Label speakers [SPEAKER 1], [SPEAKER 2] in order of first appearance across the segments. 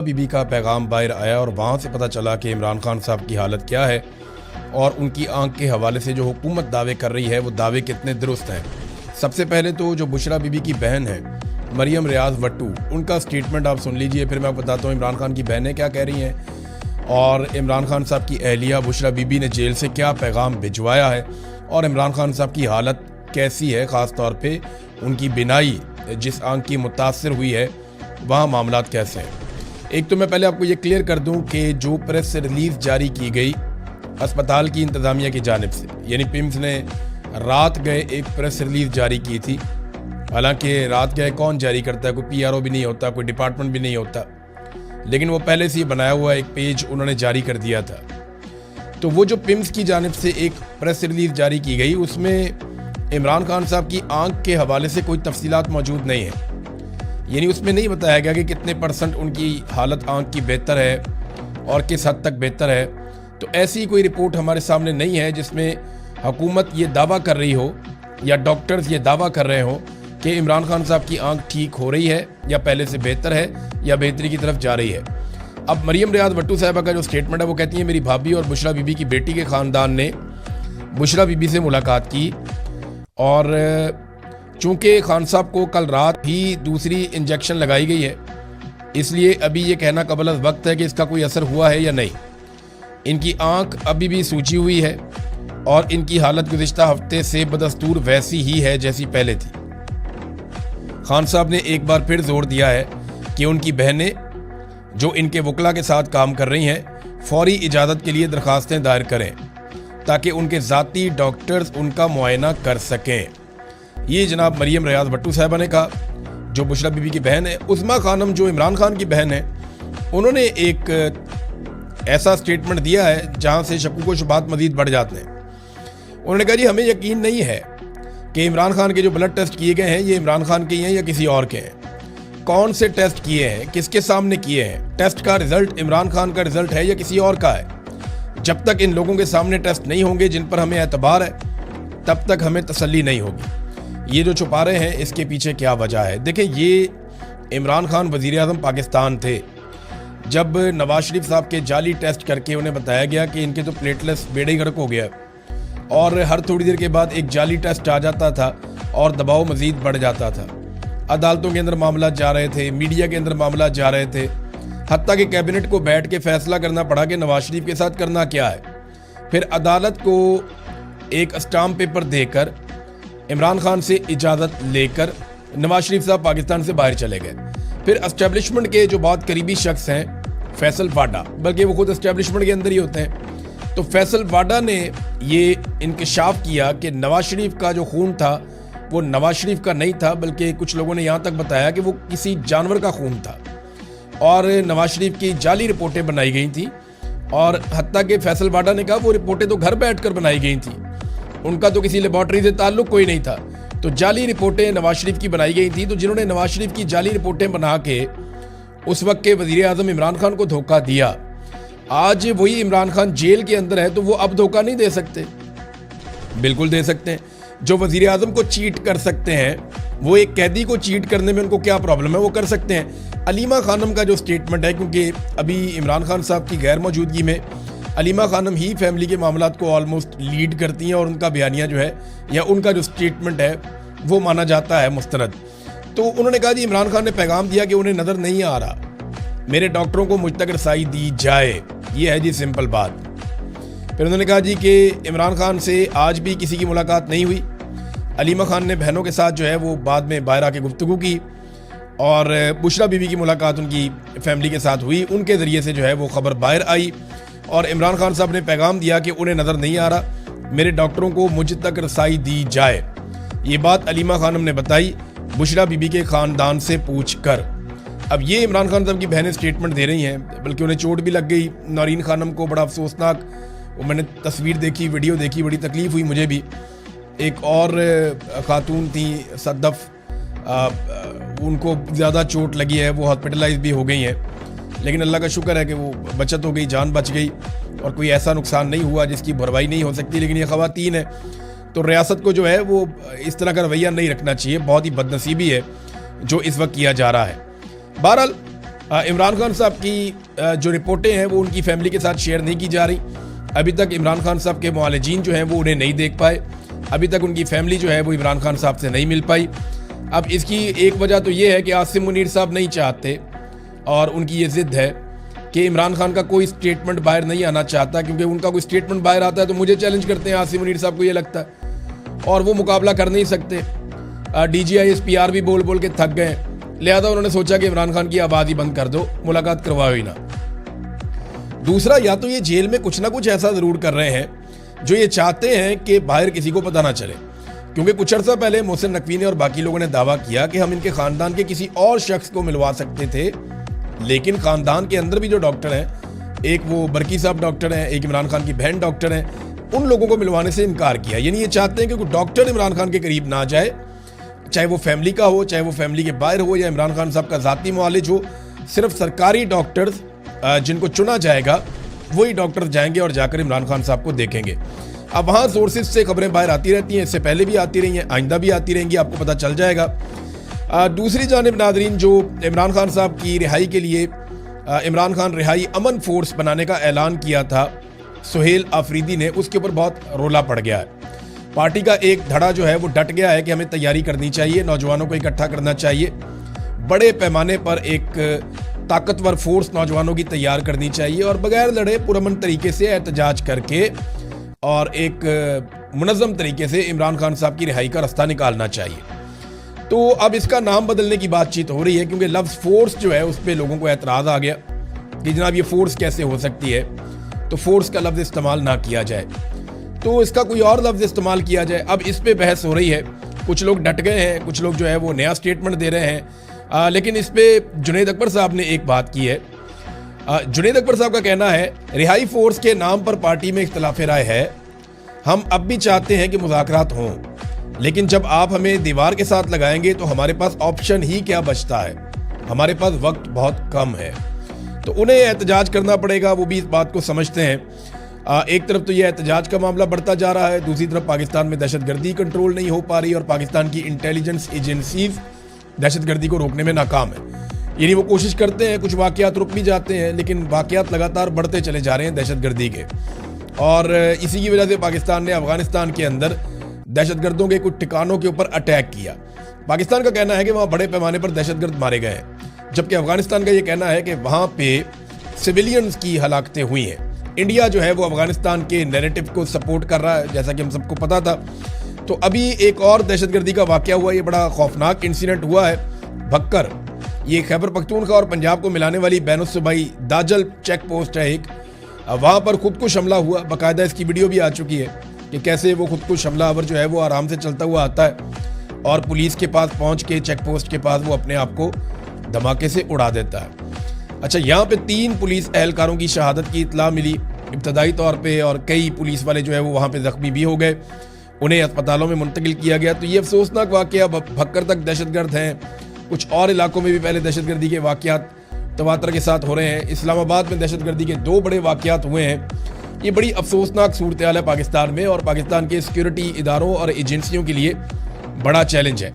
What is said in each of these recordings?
[SPEAKER 1] बीबी का पैगाम बाहर आया और वहाँ से पता चला कि इमरान खान साहब की हालत क्या है और उनकी आंख के हवाले से जो हुकूमत दावे कर रही है वो दावे कितने दुरुस्त हैं। सबसे पहले तो जो बुशरा बीबी की बहन है मरियम रियाज भट्टू, उनका स्टेटमेंट आप सुन लीजिए, फिर मैं आपको बताता हूँ इमरान खान की बहनें क्या कह रही हैं और इमरान खान साहब की अहलिया बुशरा बीबी ने जेल से क्या पैगाम भिजवाया है और इमरान खान साहब की हालत कैसी है, ख़ास तौर पे उनकी बिनाई जिस आंख की मुतासर हुई है वहाँ मामलात कैसे हैं। एक तो मैं पहले आपको ये क्लियर कर दूं कि जो प्रेस रिलीज जारी की गई अस्पताल की इंतज़ामिया की जानिब से, यानी पिम्स ने रात गए एक प्रेस रिलीज जारी की थी। हालांकि रात गए कौन जारी करता है, कोई पीआरओ भी नहीं होता, कोई डिपार्टमेंट भी नहीं होता, लेकिन वो पहले से ही बनाया हुआ एक पेज उन्होंने जारी कर दिया था। तो वो जो पिम्स की जानिब से एक प्रेस रिलीज जारी की गई उसमें इमरान खान साहब की आंख के हवाले से कोई तफसीलात मौजूद नहीं है, यानी उसमें नहीं बताया गया कि कितने % उनकी हालत आंख की बेहतर है और किस हद तक बेहतर है। तो ऐसी कोई रिपोर्ट हमारे सामने नहीं है जिसमें हुकूमत ये दावा कर रही हो या डॉक्टर्स ये दावा कर रहे हो कि इमरान खान साहब की आंख ठीक हो रही है या पहले से बेहतर है या बेहतरी की तरफ जा रही है। अब मरियम रियाज भट्टू साहबा का जो स्टेटमेंट है वो कहती है मेरी भाभी और बुशरा बीबी की बेटी के ख़ानदान ने बुशरा बीबी से मुलाकात की और चूँकि खान साहब को कल रात ही दूसरी इंजेक्शन लगाई गई है, इसलिए अभी ये कहना कबल वक्त है कि इसका कोई असर हुआ है या नहीं। इनकी आंख अभी भी सूजी हुई है और इनकी हालत गुज़िश्ता हफ्ते से बदस्तूर वैसी ही है जैसी पहले थी। खान साहब ने एक बार फिर जोर दिया है कि उनकी बहनें जो इनके वकला के साथ काम कर रही हैं फौरी इजाज़त के लिए दरखास्तें दायर करें ताकि उनके ज़ाती डॉक्टर्स उनका मुआयना कर सकें। ये जनाब मरियम रियाज भट्टू साहबा ने कहा, जो बुशरा बीबी की बहन है। उस्मा खानम जो इमरान खान की बहन है, उन्होंने एक ऐसा स्टेटमेंट दिया है जहां से शक्कू को शुबात मजीद बढ़ जाते हैं। उन्होंने कहा जी हमें यकीन नहीं है कि इमरान खान के जो ब्लड टेस्ट किए गए हैं ये इमरान खान के हैं या किसी और के हैं। कौन से टेस्ट किए हैं, किसके सामने किए हैं, टेस्ट का रिजल्ट इमरान खान का रिजल्ट है या किसी और का है। जब तक इन लोगों के सामने टेस्ट नहीं होंगे जिन पर हमें एतबार है तब तक हमें तसल्ली नहीं होगी। ये जो छुपा रहे हैं इसके पीछे क्या वजह है। देखें, ये इमरान खान वज़ीर आज़म पाकिस्तान थे जब नवाज शरीफ साहब के जाली टेस्ट करके उन्हें बताया गया कि इनके तो प्लेटलेट्स बेड़े गर्क हो गया और हर थोड़ी देर के बाद एक जाली टेस्ट आ जाता था और दबाव मज़ीद बढ़ जाता था। अदालतों के अंदर मामला जा रहे थे, मीडिया के अंदर मामला जा रहे थे, हत्ता कि कैबिनेट को बैठ के फैसला करना पड़ा कि नवाज शरीफ के साथ करना क्या है। फिर अदालत को एक स्टाम्प पेपर देकर इमरान खान से इजाज़त लेकर नवाज शरीफ साहब पाकिस्तान से बाहर चले गए। फिर एस्टेब्लिशमेंट के जो बहुत करीबी शख्स हैं फैसल वाडा, बल्कि वो खुद एस्टेब्लिशमेंट के अंदर ही होते हैं, तो फैसल वाडा ने ये इंकशाफ किया कि नवाज शरीफ का जो खून था वो नवाज शरीफ का नहीं था, बल्कि कुछ लोगों ने यहाँ तक बताया कि वो किसी जानवर का खून था और नवाज शरीफ की जाली रिपोर्टें बनाई गई थी। और हत्ता कि फैसल वाडा ने कहा वो रिपोर्टें तो घर बैठ कर बनाई गई थी, उनका तो किसी लेबॉर्ट्री से ताल्लुक कोई नहीं था। तो जाली रिपोर्टें नवाज शरीफ की बनाई गई थी। तो जिन्होंने नवाज शरीफ की जाली रिपोर्टें बना के उस वक्त के वज़ीर आज़म इमरान खान को धोखा दिया, आज वही इमरान खान जेल के अंदर है तो वो अब धोखा नहीं दे सकते? बिल्कुल दे सकते हैं। जो वज़ीर आज़म को चीट कर सकते हैं वो एक कैदी को चीट करने में उनको क्या प्रॉब्लम है, वो कर सकते हैं। अलीमा खानम का जो स्टेटमेंट है, क्योंकि अभी इमरान खान साहब की गैर मौजूदगी में अलीमा खानम ही फैमिली के मामलात को ऑलमोस्ट लीड करती हैं और उनका बयानिया जो है या उनका जो स्टेटमेंट है वो माना जाता है मुस्तरद। तो उन्होंने कहा जी इमरान खान ने पैगाम दिया कि उन्हें नज़र नहीं आ रहा, मेरे डॉक्टरों को मुझ तक रसाई दी जाए, ये है जी सिंपल बात। फिर उन्होंने कहा जी कि इमरान खान से आज भी किसी की मुलाकात नहीं हुई। अलीमा खान ने बहनों के साथ जो है वो बाद में बाहर आके गुफ्तगू की और बुशरा बीबी की मुलाकात उनकी फैमिली के साथ हुई, उनके ज़रिए से जो है वो खबर बाहर आई और इमरान खान साहब ने पैगाम दिया कि उन्हें नज़र नहीं आ रहा, मेरे डॉक्टरों को मुझ तक रसाई दी जाए। ये बात अलीमा खानम ने बताई बुशरा बीबी के ख़ानदान से पूछ कर। अब ये इमरान खान साहब की बहनें स्टेटमेंट दे रही हैं, बल्कि उन्हें चोट भी लग गई। नौरीन खानम को बड़ा अफसोसनाक, मैंने तस्वीर देखी, वीडियो देखी, बड़ी तकलीफ़ हुई मुझे भी। एक और खातून थी सद्दफ, उनको ज़्यादा चोट लगी है, वो हॉस्पिटलाइज भी हो गई हैं, लेकिन अल्लाह का शुक्र है कि वो बचत हो गई, जान बच गई और कोई ऐसा नुकसान नहीं हुआ जिसकी भरवाई नहीं हो सकती। लेकिन ये ख़वातीन है तो रियासत को जो है वो इस तरह का रवैया नहीं रखना चाहिए, बहुत ही बदनसीबी है जो इस वक्त किया जा रहा है। बहरहाल इमरान खान साहब की जो रिपोर्टें हैं वो उनकी फैमिली के साथ शेयर नहीं की जा रही। अभी तक इमरान खान साहब के मुआलिजीन जो हैं वो उन्हें नहीं देख पाए। अभी तक उनकी फैमिली जो है वो इमरान खान साहब से नहीं मिल पाई। अब इसकी एक वजह तो ये है कि आसिम मुनीर साहब नहीं चाहते और उनकी ये ज़िद है कि इमरान खान का कोई स्टेटमेंट बाहर नहीं आना चाहता, क्योंकि उनका कोई स्टेटमेंट बाहर आता है तो मुझे चैलेंज करते हैं आसिम मुनीर साहब को, ये लगता है, और वो मुकाबला कर नहीं सकते। DGI SPR भी बोल बोल के थक गए, लिहाजा उन्होंने सोचा कि इमरान खान की आवाज़ ही बंद कर दो, मुलाकात करवाओ ही ना। दूसरा, या तो ये जेल में कुछ ना कुछ ऐसा ज़रूर कर रहे हैं जो ये चाहते हैं कि बाहर किसी को पता ना चले, क्योंकि कुछ अर्सा पहले मोहसिन नकवी ने और बाकी लोगों ने दावा किया कि हम इनके ख़ानदान के किसी और शख्स को मिलवा सकते थे, लेकिन ख़ानदान के अंदर भी जो डॉक्टर हैं, एक वो बरकी साहब डॉक्टर हैं, एक इमरान खान की बहन डॉक्टर हैं, उन लोगों को मिलवाने से इनकार किया। यानी ये चाहते हैं कि कोई डॉक्टर इमरान खान के करीब ना जाए, चाहे वो फैमिली का हो, चाहे वो फैमिली के बाहर हो, या इमरान खान साहब का ज़ाती मुआलिज हो। सिर्फ सरकारी डॉक्टर्स जिनको चुना जाएगा वही डॉक्टर जाएंगे और जाकर इमरान खान साहब को देखेंगे। अब वहाँ सोर्सेज से खबरें बाहर आती रहती हैं, इससे पहले भी आती रही हैं, आइंदा भी आती रहेंगी, आपको पता चल जाएगा। दूसरी जानिब नादरीन, जो इमरान खान साहब की रिहाई के लिए इमरान खान रिहाई अमन फोर्स बनाने का ऐलान किया था सुहेल आफरीदी ने, उसके ऊपर बहुत रोला पड़ गया है। पार्टी का एक धड़ा जो है वो डट गया है कि हमें तैयारी करनी चाहिए, नौजवानों को इकट्ठा करना चाहिए, बड़े पैमाने पर एक ताकतवर फोर्स नौजवानों की तैयार करनी चाहिए और बगैर लड़े पुरअमन तरीके से एहतजाज करके और एक मुनज़्ज़म तरीके से इमरान खान साहब की रिहाई का रास्ता निकालना चाहिए। तो अब इसका नाम बदलने की बातचीत हो रही है, क्योंकि लफ्ज़ फोर्स जो है उस पर लोगों को एतराज़ आ गया कि जनाब ये फोर्स कैसे हो सकती है, तो फोर्स का लफ्ज़ इस्तेमाल ना किया जाए, तो इसका कोई और लफ्ज़ इस्तेमाल किया जाए। अब इस पर बहस हो रही है, कुछ लोग डट गए हैं, कुछ लोग जो है वो नया स्टेटमेंट दे रहे हैं। लेकिन इस पर जुनैद अकबर साहब ने एक बात की है। जुनैद अकबर साहब का कहना है, रिहाई फोर्स के नाम पर पार्टी में इख्तलाफ राय है, हम अब भी चाहते हैं कि मुज़ाकरात हों, लेकिन जब आप हमें दीवार के साथ लगाएंगे तो हमारे पास ऑप्शन ही क्या बचता है, हमारे पास वक्त बहुत कम है। तो उन्हें एहतजाज करना पड़ेगा, वो भी इस बात को समझते हैं। एक तरफ तो यह एहतजाज का मामला बढ़ता जा रहा है, दूसरी तरफ पाकिस्तान में दहशतगर्दी कंट्रोल नहीं हो पा रही और पाकिस्तान की इंटेलिजेंस एजेंसीज दहशतगर्दी को रोकने में नाकाम है। यानी वो कोशिश करते हैं, कुछ वाक़यात रुक भी जाते हैं, लेकिन वाक़यात लगातार बढ़ते चले जा रहे हैं दहशतगर्दी के, और इसी की वजह से पाकिस्तान ने अफगानिस्तान के अंदर दहशतगर्दों के कुछ ठिकानों के ऊपर अटैक किया। पाकिस्तान का कहना है कि वहाँ बड़े पैमाने पर दहशतगर्द मारे गए हैं, जबकि अफगानिस्तान का ये कहना है कि वहाँ पे सिविलियंस की हलाकतें हुई हैं। इंडिया जो है वो अफगानिस्तान के नैरेटिव को सपोर्ट कर रहा है, जैसा कि हम सबको पता था। तो अभी एक और दहशतगर्दी का वाक़या हुआ, ये बड़ा खौफनाक इंसिडेंट हुआ है भक्कर, ये खैबर पख्तूनख्वा और पंजाब को मिलाने वाली बैनुस्सूबाई दाजल चेक पोस्ट है एक, वहाँ पर खुदकुश हमला हुआ। बाकायदा इसकी वीडियो भी आ चुकी है कि कैसे वो खुदकुश हमलावर जो है वो आराम से चलता हुआ आता है और पुलिस के पास पहुँच के चेक पोस्ट के पास वो अपने आप को धमाके से उड़ा देता है। अच्छा, यहाँ पे 3 पुलिस एहलकारों की शहादत की इतला मिली इब्तदाई तौर पे, और कई पुलिस वाले जो है वो वहाँ पे ज़ख्मी भी हो गए, उन्हें अस्पतालों में मुंतकिल किया गया। तो ये अफसोसनाक वाक़या, भक्कर तक दहशतगर्द हैं, कुछ और इलाकों में भी पहले दहशतगर्दी के वाक़यात तवातर के साथ हो रहे हैं। इस्लामाबाद में दहशतगर्दी के 2 बड़े वाक़यात हुए हैं। ये बड़ी अफसोसनाक सूरत हाल है पाकिस्तान में, और पाकिस्तान के सिक्योरिटी इदारों और एजेंसियों के लिए बड़ा चैलेंज है।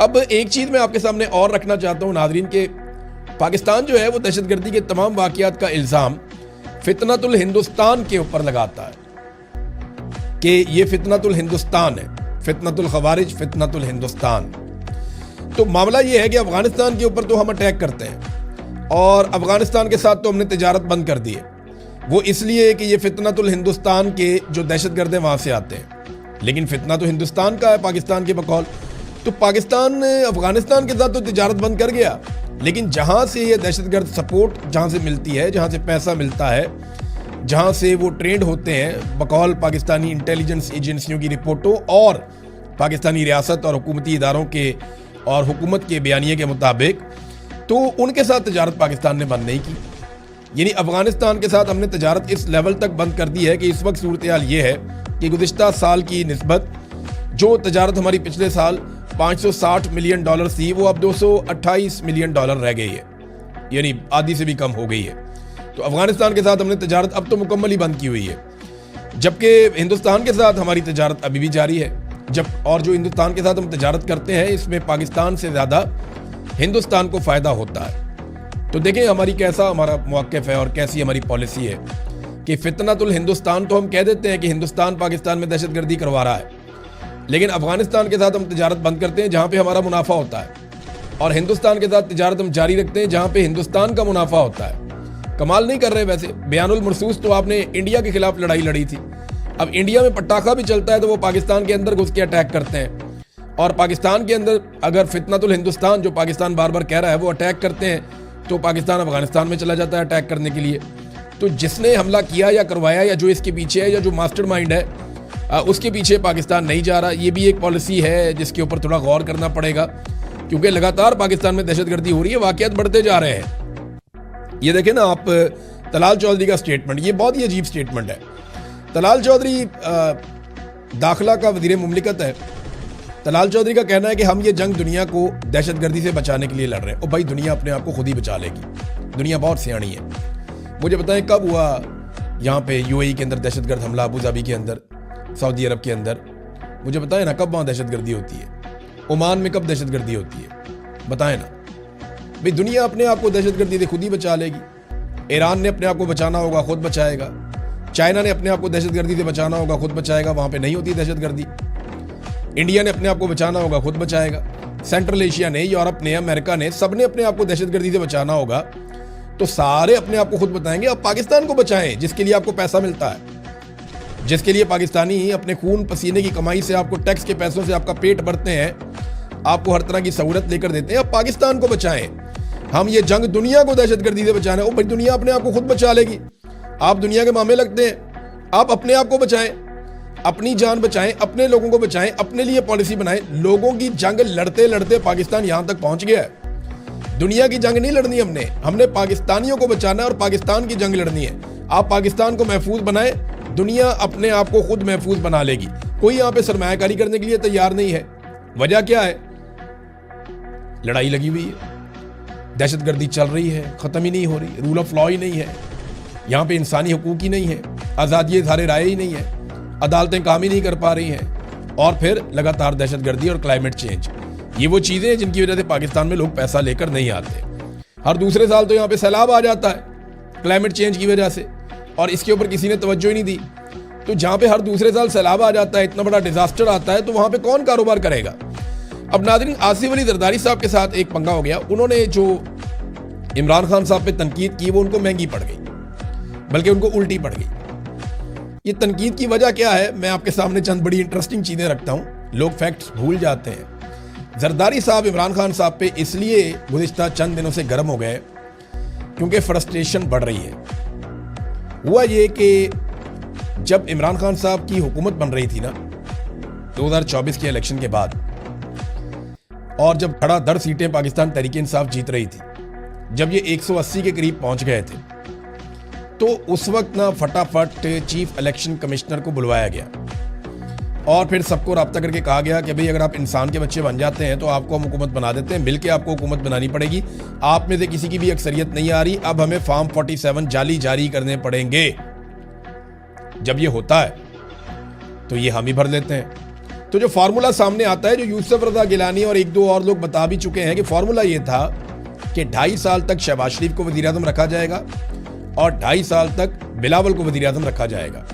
[SPEAKER 1] अब एक चीज़ मैं आपके सामने और रखना चाहता हूँ नाज़रीन, के पाकिस्तान जो है वो दहशतगर्दी के तमाम वाक़यात का इल्ज़ाम फितनतुल हिंदुस्तान के ऊपर लगाता है कि ये फितनतुल हिंदुस्तान है, फितनतुल खवारिज, फितनतुल हिंदुस्तान। तो मामला ये है कि अफगानिस्तान के ऊपर तो हम अटैक करते हैं और अफगानिस्तान के साथ तो हमने तिजारत बंद कर दी है, वो इसलिए कि ये फितनतुल हिंदुस्तान के जो दहशतगर्द हैं वहाँ से आते हैं, लेकिन फितना तो हिंदुस्तान का है पाकिस्तान के बकौल। तो पाकिस्तान अफगानिस्तान के साथ तो तिजारत बंद कर गया, लेकिन जहाँ से ये दहशतगर्द सपोर्ट जहाँ से मिलती है, जहाँ से पैसा मिलता है, जहाँ से वो ट्रेंड होते हैं बकौल पाकिस्तानी इंटेलिजेंस एजेंसियों की रिपोर्टों और पाकिस्तानी रियासत और हुकूमती इदारों के और हुकूमत के बयानिए के मुताबिक, तो उनके साथ तिजारत पाकिस्तान ने बंद नहीं की। यानी अफगानिस्तान के साथ हमने तिजारत इस लेवल तक बंद कर दी है कि इस वक्त सूरत हाल ये है कि गुज़िश्ता साल की निस्बत जो तिजारत हमारी पिछले साल $560 मिलियन थी, वो अब $228 मिलियन रह गई है, यानी आधी से भी कम हो गई है। तो अफगानिस्तान के साथ हमने तिजारत अब तो मुकम्मल ही बंद की हुई है, जबकि हिंदुस्तान के साथ हमारी तिजारत अभी भी जारी है। और जो हिंदुस्तान के साथ हम तिजारत करते हैं, इसमें पाकिस्तान से ज़्यादा हिंदुस्तान को फ़ायदा होता है। तो देखें हमारा मौक़िफ़ है और कैसी हमारी पॉलिसी है कि फितनतुल हिंदुस्तान तो हम कह देते हैं कि हिंदुस्तान पाकिस्तान में दहशतगर्दी करवा रहा है, लेकिन अफगानिस्तान के साथ हम तिजारत बंद करते हैं जहाँ पे हमारा मुनाफा होता है, और हिंदुस्तान के साथ तिजारत हम जारी रखते हैं जहाँ पे हिंदुस्तान का मुनाफा होता है। कमाल नहीं कर रहे वैसे। बयानुल मरसूस तो आपने इंडिया के खिलाफ लड़ाई लड़ी थी, अब इंडिया में पटाखा भी चलता है तो वो पाकिस्तान के अंदर घुस के अटैक करते हैं, और पाकिस्तान के अंदर अगर फितनतुल हिंदुस्तान जो पाकिस्तान बार बार कह रहा है वो अटैक करते हैं तो पाकिस्तान अफगानिस्तान में चला जाता है अटैक करने के लिए। तो जिसने हमला किया या करवाया या जो इसके पीछे है या जो मास्टरमाइंड है उसके पीछे पाकिस्तान नहीं जा रहा। ये भी एक पॉलिसी है जिसके ऊपर थोड़ा गौर करना पड़ेगा, क्योंकि लगातार पाकिस्तान में दहशतगर्दी हो रही है, वाक़यात बढ़ते जा रहे हैं। ये देखें ना आप तलाल चौधरी का स्टेटमेंट, ये बहुत ही अजीब स्टेटमेंट है। तलाल चौधरी दाखिला का वज़ीर मुमलिकत है। तलाल चौधरी का कहना है कि हम ये जंग दुनिया को दहशतगर्दी से बचाने के लिए लड़ रहे हैं। और भाई दुनिया अपने आप को खुद ही बचा लेगी, दुनिया बहुत सियाणी है। मुझे बताएं कब हुआ यहाँ पे यूएई के अंदर दहशतगर्द हमला, अबू धाबी के अंदर, सऊदी अरब के अंदर? मुझे बताएं ना कब वहाँ दहशतगर्दी होती है? ओमान में कब दहशतगर्दी होती है? बताएं ना भाई। दुनिया अपने आप को दहशतगर्दी से खुद ही बचा लेगी। ईरान ने अपने आप को बचाना होगा, खुद बचाएगा। चाइना ने अपने आप को दहशतगर्दी से बचाना होगा, खुद बचाएगा, वहाँ पे नहीं होती दहशतगर्दी। इंडिया ने अपने आप को बचाना होगा, खुद बचाएगा। सेंट्रल एशिया ने, यूरोप ने, अमेरिका ने, सबने अपने आप को दहशतगर्दी से बचाना होगा, तो सारे अपने आप को खुद बताएंगे। अब पाकिस्तान को बचाएं जिसके लिए आपको पैसा मिलता है, जिसके लिए पाकिस्तानी अपने खून पसीने की कमाई से, आपको टैक्स के पैसों से आपका पेट भरते हैं, आपको हर तरह की सहूलत लेकर देते हैं। अब पाकिस्तान को बचाएं। हम ये जंग दुनिया को दहशतगर्दी से बचाना है। ओ भाई दुनिया अपने आप को खुद बचा लेगी। आप दुनिया के मामले लगते हैं। आप अपने आप को बचाएं, अपनी जान बचाएं, अपने लोगों को बचाएं, अपने लिए पॉलिसी बनाएं। लोगों की जंग लड़ते लड़ते पाकिस्तान यहां तक पहुंच गया है। दुनिया की जंग नहीं लड़नी हमने पाकिस्तानियों को बचाना है और पाकिस्तान की जंग लड़नी है। आप पाकिस्तान को महफूज बनाएं, दुनिया अपने आप को खुद महफूज बना लेगी। कोई यहाँ पे सरमायाकारी करने के लिए तैयार नहीं है। वजह क्या है? लड़ाई लगी हुई है, दहशतगर्दी चल रही है, खत्म ही नहीं हो रही, रूल ऑफ लॉ ही नहीं है, यहाँ पे इंसानी हकूक ही नहीं है, आज़ादी इज़हार राय ही नहीं है, अदालतें काम ही नहीं कर पा रही हैं, और फिर लगातार दहशतगर्दी और क्लाइमेट चेंज। ये वो चीज़ें हैं जिनकी वजह से पाकिस्तान में लोग पैसा लेकर नहीं आते। हर दूसरे साल तो यहाँ पे सैलाब आ जाता है क्लाइमेट चेंज की वजह से, और इसके ऊपर किसी ने तवज्जो ही नहीं दी। तो जहाँ पे हर दूसरे साल सैलाब आ जाता है, इतना बड़ा डिजास्टर आता है, तो वहाँ पे कौन कारोबार करेगा? अब नाज़रीन, आसिफ अली जरदारी साहब के साथ एक पंगा हो गया। उन्होंने जो इमरान खान साहब पे तनकीद की वो उनको महंगी पड़ गई, बल्कि उनको उल्टी पड़ गई। ये तनकीद की वजह क्या है? मैं आपके सामने चंद बड़ी इंटरेस्टिंग चीज़ें रखता हूँ, लोग फैक्ट्स भूल जाते हैं। जरदारी साहब इमरान खान साहब पे इसलिए गुज़िश्ता चंद दिनों से गर्म हो गए क्योंकि फ्रस्ट्रेशन बढ़ रही है। हुआ ये कि जब इमरान खान साहब की हुकूमत बन रही थी ना 2024 के इलेक्शन के बाद, और जब धड़ाधड़ सीटें पाकिस्तान तहरीक इंसाफ जीत रही थी, जब ये 180 के करीब पहुंच गए थे, तो उस वक्त ना फटाफट चीफ इलेक्शन कमिश्नर को बुलवाया गया और फिर सबको राब्ता करके कहा गया कि भाई अगर आप इंसान के बच्चे बन जाते हैं तो आपको हम हुकूमत बना देते हैं, मिलके आपको हुकूमत बनानी पड़ेगी। आप में से किसी की भी अक्सरियत नहीं आ रही, अब हमें फॉर्म 47 जाली जारी करने पड़ेंगे। जब ये होता है तो ये हम ही भर लेते हैं। तो जो फार्मूला सामने आता है, जो यूसुफ रजा गिलानी और एक दो और लोग बता भी चुके हैं कि फार्मूला ये था कि 2.5 साल तक शहबाज शरीफ को वज़ीर आज़म रखा जाएगा और 2.5 साल तक बिलावल को वज़ीर आज़म रखा जाएगा।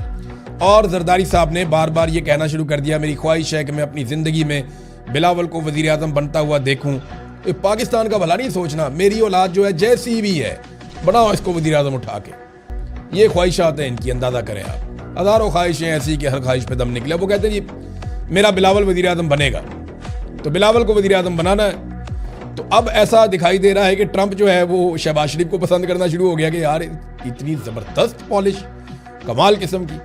[SPEAKER 1] और जरदारी साहब ने बार बार ये कहना शुरू कर दिया, मेरी ख्वाहिश है कि मैं अपनी ज़िंदगी में बिलावल को वज़ीर आज़म बनता हुआ देखूं। पाकिस्तान का भला नहीं सोचना, मेरी औलाद जो है जैसी भी है, बनाओ इसको वज़ीर आज़म उठा के। ये ख्वाहिशात हैं इनकी, अंदाज़ा करें आप। हज़ारों ख्वाहिशें ऐसी कि हर ख्वाहिश पे दम निकला। वो कहते हैं जी मेरा बिलावल वज़ीर आज़म बनेगा, तो बिलावल को वज़ीर आज़म बनाना है। तो अब ऐसा दिखाई दे रहा है कि ट्रंप जो है वो शहबाज शरीफ को पसंद करना शुरू हो गया कि यार इतनी ज़बरदस्त पॉलिश, कमाल किस्म की,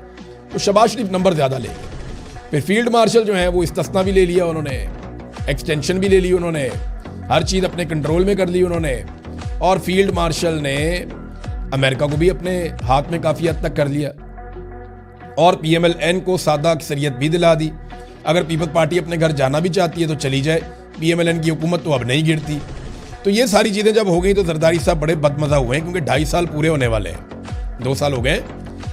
[SPEAKER 1] तो शहबाज शरीफ नंबर ज़्यादा ले गए। फिर फील्ड मार्शल जो है वो इस्तिस्ना भी ले लिया उन्होंने, एक्सटेंशन भी ले ली उन्होंने, हर चीज़ अपने कंट्रोल में कर ली उन्होंने। और फील्ड मार्शल ने अमेरिका को भी अपने हाथ में काफ़ी हद तक कर लिया और PMLN को सादा अक्सरियत भी दिला दी। अगर पीपल्स पार्टी अपने घर जाना भी चाहती है तो चली जाए, PMLN की हुकूमत तो अब नहीं गिरती। तो ये सारी चीज़ें जब हो गई तो जरदारी साहब बड़े बदमज़ा हुए हैं, क्योंकि 2.5 साल पूरे होने वाले हैं। 2 साल हो गए,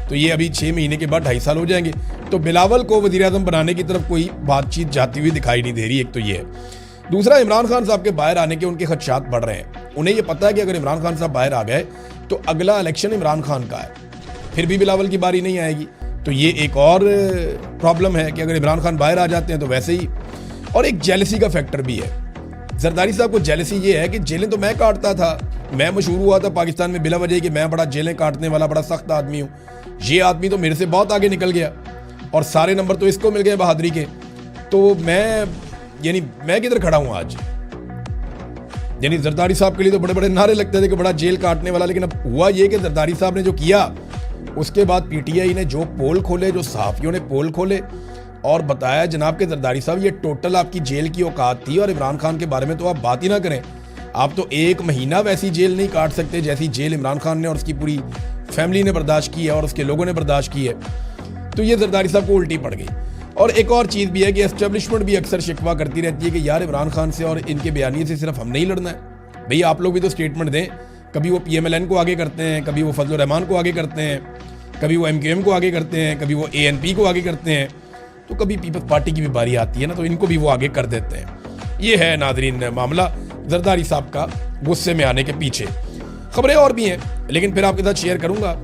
[SPEAKER 1] तो ये अभी 6 महीने के बाद 2.5 साल हो जाएंगे। तो बिलावल को वज़ीर आज़म बनाने की तरफ कोई बातचीत जाती हुई दिखाई नहीं दे रही। एक तो ये है। दूसरा, इमरान खान साहब के बाहर आने के उनके खदशात बढ़ रहे हैं। उन्हें ये पता है कि अगर इमरान खान साहब बाहर आ गए तो अगला इलेक्शन इमरान खान का है, फिर भी बिलावल की बारी नहीं आएगी। तो ये एक और प्रॉब्लम है कि अगर इमरान खान बाहर आ जाते हैं तो वैसे ही। और एक जेलसी का फैक्टर भी है। जरदारी साहब को जेलसी ये है कि जेलें तो मैं काटता था, मैं मशहूर हुआ था पाकिस्तान में बिला वजह कि मैं बड़ा जेलें काटने वाला बड़ा सख्त आदमी हूँ। ये आदमी तो मेरे से बहुत आगे निकल गया और सारे नंबर तो इसको मिल गए बहादुरी के। तो मैं किधर खड़ा हूँ आज? यानी जरदारी साहब के लिए तो बड़े बड़े नारे लगते थे कि बड़ा जेल काटने वाला, लेकिन अब हुआ ये कि जरदारी साहब ने जो किया उसके बाद पीटीआई ने जो पोल खोले, जो सहाफ़ियों ने पोल खोले और बताया जनाब के जरदारी साहब ये टोटल आपकी जेल की औकात थी और इमरान खान के बारे में तो आप बात ही ना करें। आप तो 1 महीना वैसी जेल नहीं काट सकते जैसी जेल इमरान खान ने और उसकी पूरी फैमिली ने बर्दाश्त की है और उसके लोगों ने बर्दाश्त की है। तो ये जरदारी साहब को उल्टी पड़ गई। और एक और चीज़ भी है कि एस्टेब्लिशमेंट भी अक्सर शिकवा करती रहती है कि यार इमरान खान से और इनके बयानिए से सिर्फ हम नहीं लड़ना है, भई आप लोग भी तो स्टेटमेंट दें। कभी वो PMLN को आगे करते हैं, कभी वो फजलुर रहमान को आगे करते हैं, कभी वो MQM को आगे करते हैं, कभी वो ANP को आगे करते हैं, तो कभी पीपल्स पार्टी की भी बारी आती है ना तो इनको भी वो आगे कर देते हैं। ये है नादरीन मामला जरदारी साहब का गुस्से में आने के पीछे। खबरें और भी हैं लेकिन फिर आपके साथ शेयर करूंगा।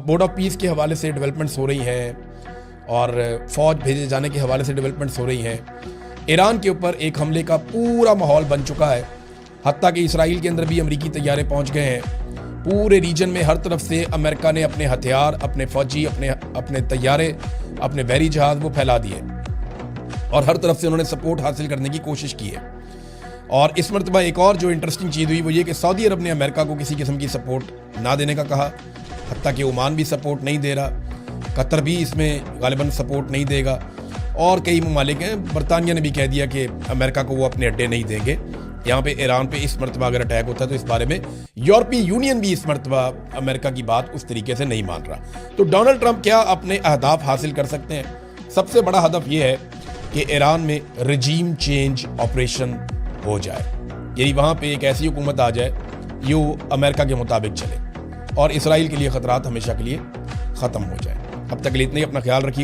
[SPEAKER 1] बोर्ड ऑफ पीस के हवाले से डेवलपमेंट्स हो रही हैं और फौज भेजे जाने के हवाले से डेवलपमेंट्स हो रही हैं। ईरान के ऊपर एक हमले का पूरा माहौल बन चुका है, हत्ता कि इसराइल के अंदर भी अमरीकी तैयारे पहुंच गए हैं। पूरे रीजन में हर तरफ से अमेरिका ने अपने हथियार, अपने फौजी, अपने तैयारे, अपने बहरी जहाज वो फैला दिए और हर तरफ से उन्होंने सपोर्ट हासिल करने की कोशिश की है। और इस मरतबा एक और जो इंटरेस्टिंग चीज़ हुई वो ये कि सऊदी अरब ने अमेरिका को किसी किस्म की सपोर्ट ना देने का कहा, हत्ता कि ओमान भी सपोर्ट नहीं दे रहा, कतर भी इसमें गालिबन सपोर्ट नहीं देगा और कई ममालिक हैं। बरतानिया ने भी कह दिया कि अमेरिका को वो अपने अड्डे नहीं देंगे। यहाँ पे ईरान पे इस मरतबा अगर अटैक होता है तो इस बारे में यूरोपीय यूनियन भी इस मरतबा अमेरिका की बात उस तरीके से नहीं मान रहा। तो डोनाल्ड ट्रंप क्या अपने अहदाफ हासिल कर सकते हैं? सबसे बड़ा हदफ ये है कि ईरान में रजीम चेंज ऑपरेशन हो जाए, यानी वहाँ पे एक ऐसी हुकूमत आ जाए जो अमेरिका के मुताबिक चले और इसराइल के लिए ख़तरात हमेशा के लिए ख़त्म हो जाए। अब तक के लिए इतना ही, अपना ख्याल रखिएगा।